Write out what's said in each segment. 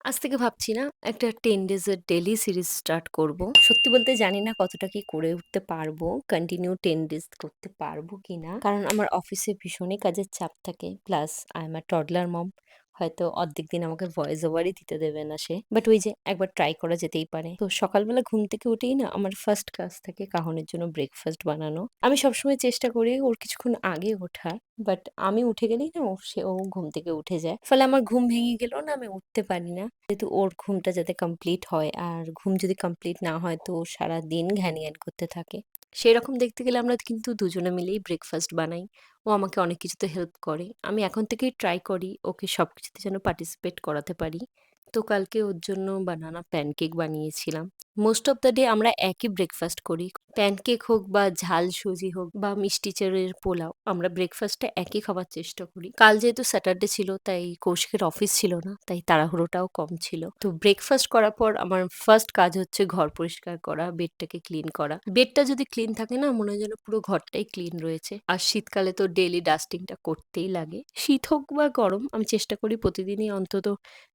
আজ থেকে ভাবছি না একটা 10 ডেজ এর ডেইলি সিরিজ স্টার্ট করব। সত্যি বলতে জানি না কতটা কি করে উঠতে পারবো। কন্টিনিউ 10 ডেজ করতে পারবো কিনা। কারণ আমার অফিসে ভীষণই কাজের চাপ থাকে। Plus I am a toddler mom. হয়তো অর্ধেক দিন আমাকে ভয়েস ওভারই দিতে দেবে না সে। বাট ওই যে একবার ট্রাই করা যেতেই পারে। তো সকালবেলা ঘুম থেকে উঠেই না আমার ফার্স্ট কাজ থাকে কাহনের জন্য ব্রেকফাস্ট বানানো। আমি সবসময় চেষ্টা করি ওর কিছুক্ষণ আগে ওঠার। বাট আমি উঠে গেলেই না ও ঘুম থেকে উঠে যায়। ফলে আমার ঘুম ভেঙে গেলেও না আমি উঠতে পারি না। যেহেতু ওর ঘুমটা যাতে কমপ্লিট হয় আর ঘুম যদি কমপ্লিট না হয় তো ও সারাদিন ঘ্যান-ঘ্যান করতে থাকে। সেরকম দেখতে গেলে আমরা কিন্তু দুজনে মিলেই ব্রেকফাস্ট বানাই। ও আমাকে অনেক কিছুতে হেল্প করে। আমি এখন থেকেই ট্রাই করি ওকে সবকিছুতে যেন পার্টিসিপেট করাতে পারি। তো কালকে ওর জন্য বানানা প্যানকেক বানিয়েছিলাম। মোস্ট অফ দ্যা ডে আমরা একই ব্রেকফাস্ট করি। প্যানকেক হোক বা ঝাল সুজি হোক বা মিষ্টি চালের পোলাও, আমরা ব্রেকফাস্টটা একই খাবার চেষ্টা করি। কাল যেহেতু স্যাটারডে ছিল তাই কৌশিকের অফিস ছিল না, তাই তাড়াহুড়োটাও কম ছিল। তো ব্রেকফাস্ট করার পর আমার ফার্স্ট কাজ হচ্ছে ঘর পরিষ্কার করা, বেডটাকে ক্লিন করা। বেডটা যদি ক্লিন থাকে না মনে হয় যেন পুরো ঘরটাই ক্লিন রয়েছে। আর শীতকালে তো ডেইলি ডাস্টিংটা করতেই লাগে। শীত হোক বা গরম আমি চেষ্টা করি প্রতিদিনই অন্তত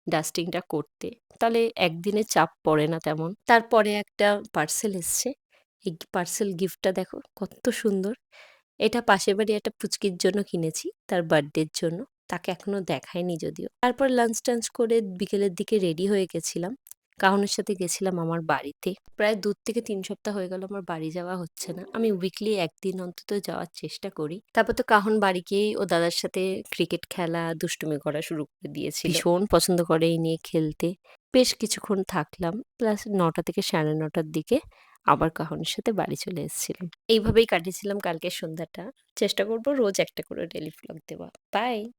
ডাস্টিংটা করতে। তাহলে একদিনে চাপ পড়ে না তেমন। তারপরে একটা পার্সেল এসছে। এই পার্সেল গিফটটা দেখো কত সুন্দর। এটা পাশের বাড়ি একটা পুচকির জন্য কিনেছি, তার বার্থডের জন্য। তাকে এখনো দেখাইনি যদিও। তারপর লাঞ্চ-টাঞ্চ করে বিকেলের দিকে রেডি হয়ে গেছিলাম। কাহনের সাথে গেছিলাম আমার বাড়িতে। প্রায় ২ থেকে ৩ সপ্তাহ হয়ে গেল আমার বাড়ি যাওয়া হচ্ছে না। আমি উইকলি ১ দিন অন্তত যাওয়ার চেষ্টা করি। তারপর তো কাহন বাড়ি গিয়েই ও দাদার সাথে ক্রিকেট খেলা, দুষ্টুমি করা শুরু করে দিয়েছিল। ভীষণ পছন্দ করে এই নিয়ে খেলতে। বেশ কিছুক্ষণ থাকলাম। প্লাস ৯টা থেকে ৯:৩০ র দিকে আবার কাহনের সাথে বাড়ি চলে এসেছিলাম। এইভাবেই কাটিয়েছিলাম কালকের সন্ধ্যাটা। চেষ্টা করব রোজ একটা করে ডেইলি ভ্লগ দেওয়া। বাই।